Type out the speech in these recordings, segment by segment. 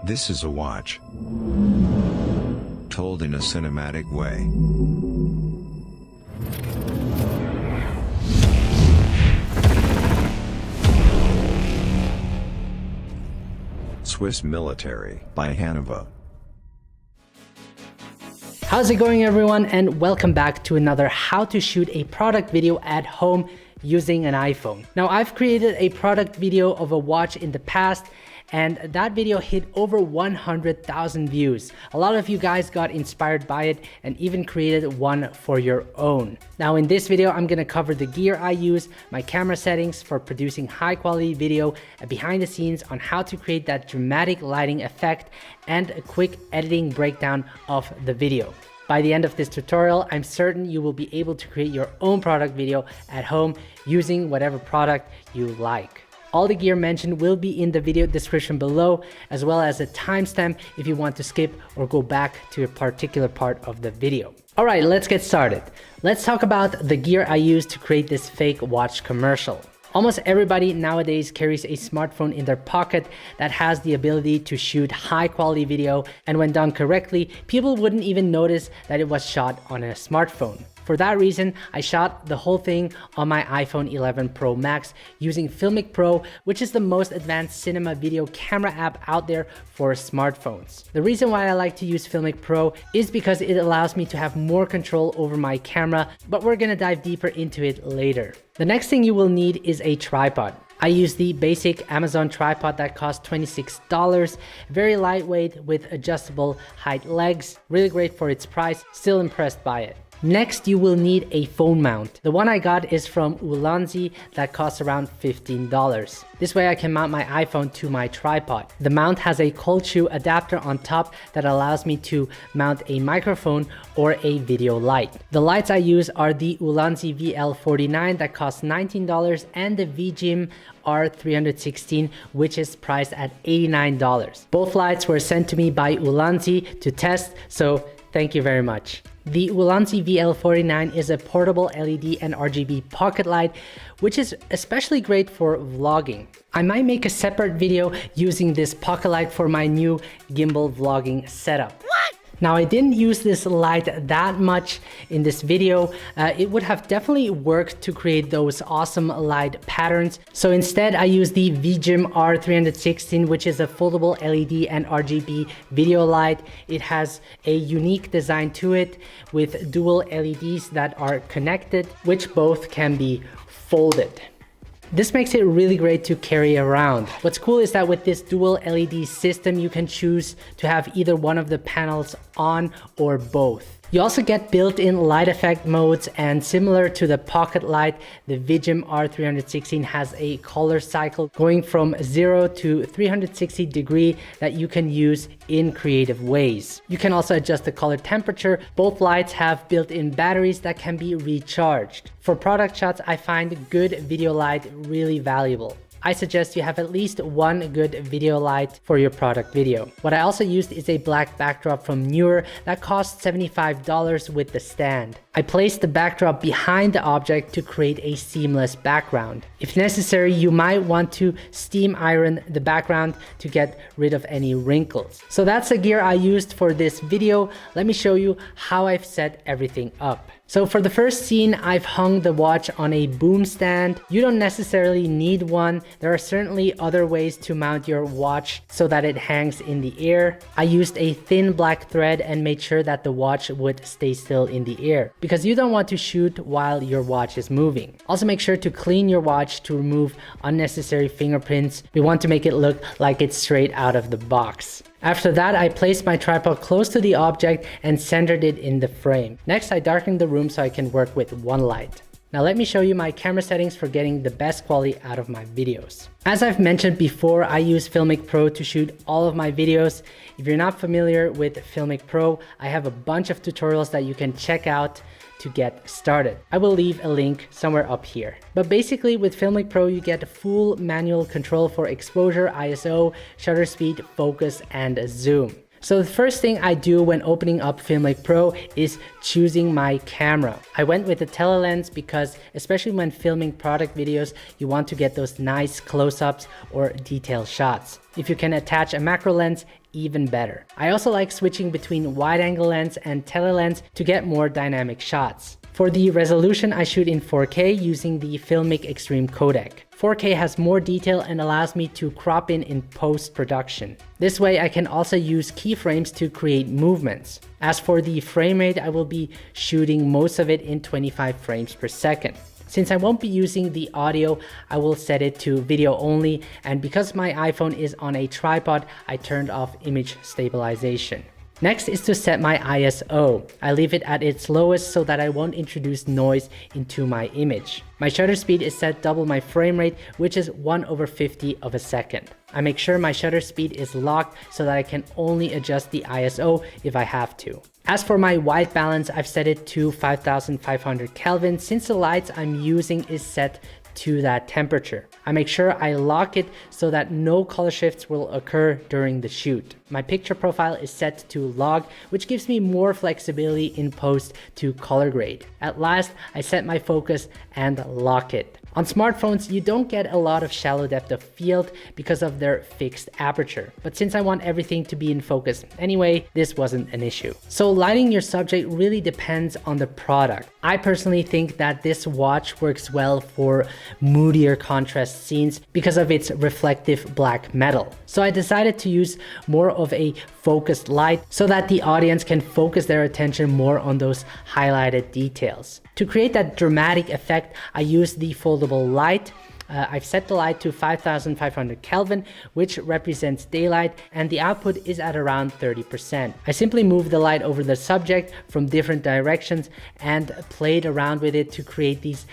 This is a watch told in a cinematic way. Swiss Military by Hanover. How's it going, everyone, and welcome back to another how to shoot a product video at home using an iPhone. Now, I've created a product video of a watch in the past, and that video hit over 100,000 views. A lot of you guys got inspired by it and even created one for your own. Now in this video, I'm gonna cover the gear I use, my camera settings for producing high quality video, and behind the scenes on how to create that dramatic lighting effect, and a quick editing breakdown of the video. By the end of this tutorial, I'm certain you will be able to create your own product video at home using whatever product you like. All the gear mentioned will be in the video description below, as well as a timestamp if you want to skip or go back to a particular part of the video. All right, let's get started. Let's talk about the gear I use to create this fake watch commercial. Almost everybody nowadays carries a smartphone in their pocket that has the ability to shoot high quality video, and when done correctly, people wouldn't even notice that it was shot on a smartphone. For that reason, I shot the whole thing on my iPhone 11 Pro Max using Filmic Pro, which is the most advanced cinema video camera app out there for smartphones. The reason why I like to use Filmic Pro is because it allows me to have more control over my camera, but we're gonna dive deeper into it later. The next thing you will need is a tripod. I use the basic Amazon tripod that costs $26, very lightweight with adjustable height legs, really great for its price, still impressed by it. Next, you will need a phone mount. The one I got is from Ulanzi that costs around $15. This way I can mount my iPhone to my tripod. The mount has a cold shoe adapter on top that allows me to mount a microphone or a video light. The lights I use are the Ulanzi VL49 that costs $19 and the VGIM R316, which is priced at $89. Both lights were sent to me by Ulanzi to test, so thank you very much. The Ulanzi VL49 is a portable LED and RGB pocket light, which is especially great for vlogging. I might make a separate video using this pocket light for my new gimbal vlogging setup. Now, I didn't use this light that much in this video. It would have definitely worked to create those awesome light patterns. So instead, I used the VGIM R316, which is a foldable LED and RGB video light. It has a unique design to it with dual LEDs that are connected, which both can be folded. This makes it really great to carry around. What's cool is that with this dual LED system, you can choose to have either one of the panels on or both. You also get built-in light effect modes, and similar to the pocket light, the VGIM R316 has a color cycle going from 0 to 360 degree that you can use in creative ways. You can also adjust the color temperature. Both lights have built-in batteries that can be recharged. For product shots, I find good video light really valuable. I suggest you have at least one good video light for your product video. What I also used is a black backdrop from Newer that costs $75 with the stand. I placed the backdrop behind the object to create a seamless background. If necessary, you might want to steam iron the background to get rid of any wrinkles. So that's the gear I used for this video. Let me show you how I've set everything up. So for the first scene, I've hung the watch on a boom stand. You don't necessarily need one. There are certainly other ways to mount your watch so that it hangs in the air. I used a thin black thread and made sure that the watch would stay still in the air, because you don't want to shoot while your watch is moving. Also, make sure to clean your watch to remove unnecessary fingerprints. We want to make it look like it's straight out of the box. After that, I placed my tripod close to the object and centered it in the frame. Next, I darkened the room so I can work with one light. Now let me show you my camera settings for getting the best quality out of my videos. As I've mentioned before, I use Filmic Pro to shoot all of my videos. If you're not familiar with Filmic Pro, I have a bunch of tutorials that you can check out to get started. I will leave a link somewhere up here. But basically with Filmic Pro, you get full manual control for exposure, ISO, shutter speed, focus, and zoom. So the first thing I do when opening up Filmic Pro is choosing my camera. I went with the telelens because especially when filming product videos, you want to get those nice close-ups or detailed shots. If you can attach a macro lens, even better. I also like switching between wide angle lens and telelens to get more dynamic shots. For the resolution, I shoot in 4K using the Filmic Extreme codec. 4K has more detail and allows me to crop in post-production. This way I can also use keyframes to create movements. As for the frame rate, I will be shooting most of it in 25 frames per second. Since I won't be using the audio, I will set it to video only, and because my iPhone is on a tripod, I turned off image stabilization. Next is to set my ISO. I leave it at its lowest so that I won't introduce noise into my image. My shutter speed is set double my frame rate, which is 1/50 of a second. I make sure my shutter speed is locked so that I can only adjust the ISO if I have to. As for my white balance, I've set it to 5500 Kelvin since the lights I'm using is set to that temperature. I make sure I lock it so that no color shifts will occur during the shoot. My picture profile is set to log, which gives me more flexibility in post to color grade. At last, I set my focus and lock it. On smartphones, you don't get a lot of shallow depth of field because of their fixed aperture. But since I want everything to be in focus anyway, this wasn't an issue. So lighting your subject really depends on the product. I personally think that this watch works well for moodier contrast scenes because of its reflective black metal. So I decided to use more of a focused light so that the audience can focus their attention more on those highlighted details. To create that dramatic effect, I used the foldable light. I've set the light to 5500 Kelvin, which represents daylight, and the output is at around 30%. I simply moved the light over the subject from different directions and played around with it to create these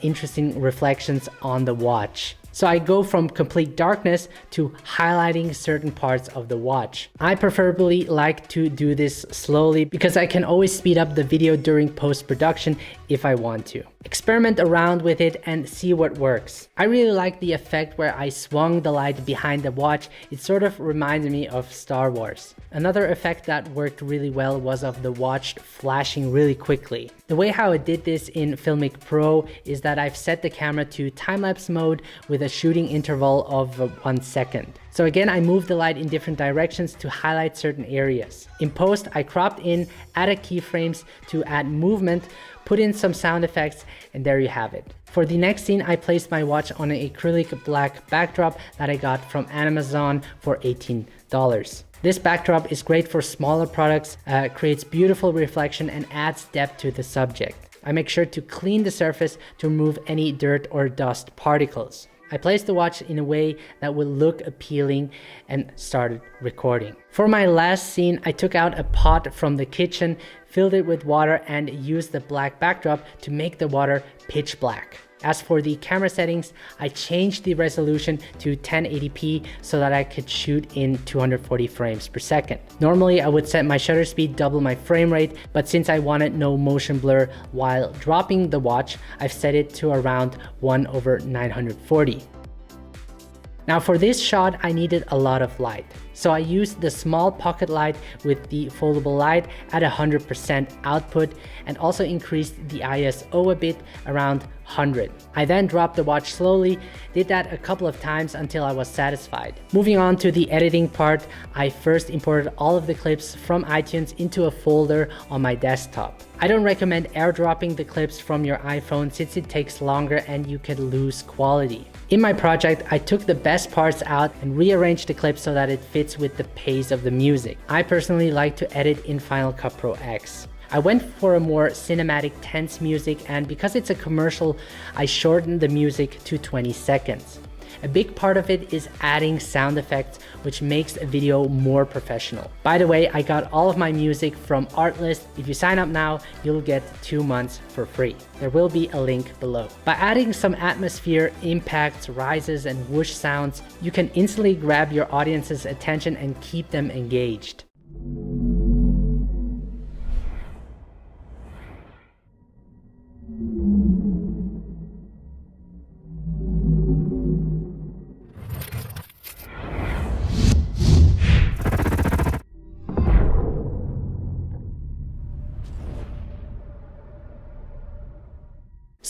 interesting reflections on the watch. So I go from complete darkness to highlighting certain parts of the watch. I preferably like to do this slowly because I can always speed up the video during post-production if I want to. Experiment around with it and see what works. I really like the effect where I swung the light behind the watch. It sort of reminded me of Star Wars. Another effect that worked really well was of the watch flashing really quickly. The way how I did this in Filmic Pro is that I've set the camera to time-lapse mode with a shooting interval of 1 second. So again, I moved the light in different directions to highlight certain areas. In post, I cropped in, added keyframes to add movement, put in some sound effects, and there you have it. For the next scene, I placed my watch on an acrylic black backdrop that I got from Amazon for $18. This backdrop is great for smaller products, creates beautiful reflection and adds depth to the subject. I make sure to clean the surface to remove any dirt or dust particles. I placed the watch in a way that would look appealing and started recording. For my last scene, I took out a pot from the kitchen, filled it with water, and used the black backdrop to make the water pitch black. As for the camera settings, I changed the resolution to 1080p so that I could shoot in 240 frames per second. Normally, I would set my shutter speed double my frame rate, but since I wanted no motion blur while dropping the watch, I've set it to around 1/940. Now for this shot, I needed a lot of light. So I used the small pocket light with the foldable light at 100% output and also increased the ISO a bit, around 100. I then dropped the watch slowly, did that a couple of times until I was satisfied. Moving on to the editing part, I first imported all of the clips from iTunes into a folder on my desktop. I don't recommend airdropping the clips from your iPhone since it takes longer and you can lose quality. In my project, I took the best parts out and rearranged the clip so that it fits with the pace of the music. I personally like to edit in Final Cut Pro X. I went for a more cinematic, tense music, and because it's a commercial, I shortened the music to 20 seconds. A big part of it is adding sound effects, which makes a video more professional. By the way, I got all of my music from Artlist. If you sign up now, you'll get 2 months for free. There will be a link below. By adding some atmosphere, impacts, rises, and whoosh sounds, you can instantly grab your audience's attention and keep them engaged.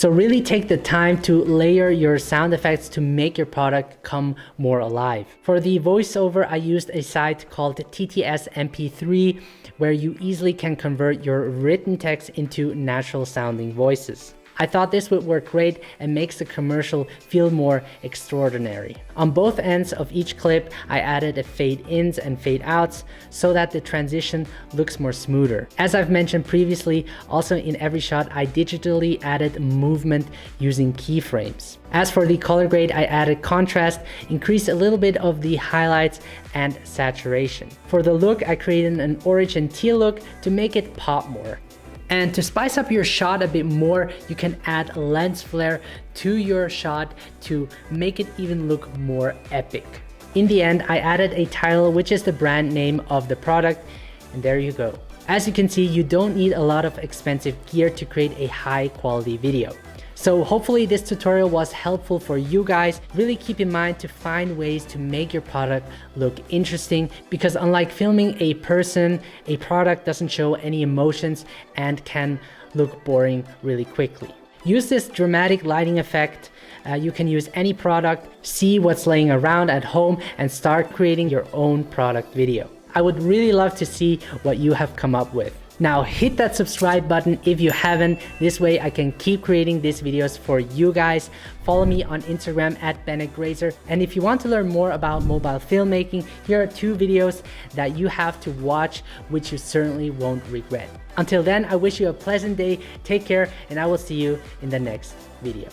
So really take the time to layer your sound effects to make your product come more alive. For the voiceover, I used a site called TTS MP3, where you easily can convert your written text into natural sounding voices. I thought this would work great and makes the commercial feel more extraordinary. On both ends of each clip, I added a fade ins and fade outs so that the transition looks more smoother. As I've mentioned previously, also in every shot, I digitally added movement using keyframes. As for the color grade, I added contrast, increased a little bit of the highlights and saturation. For the look, I created an orange and teal look to make it pop more. And to spice up your shot a bit more, you can add lens flare to your shot to make it even look more epic. In the end, I added a title, which is the brand name of the product, and there you go. As you can see, you don't need a lot of expensive gear to create a high quality video. So hopefully this tutorial was helpful for you guys. Really keep in mind to find ways to make your product look interesting, because unlike filming a person, a product doesn't show any emotions and can look boring really quickly. Use this dramatic lighting effect. You can use any product, see what's laying around at home and start creating your own product video. I would really love to see what you have come up with. Now hit that subscribe button if you haven't. This way I can keep creating these videos for you guys. Follow me on Instagram at BennettGrazer. And if you want to learn more about mobile filmmaking, here are 2 videos that you have to watch, which you certainly won't regret. Until then, I wish you a pleasant day, take care, and I will see you in the next video.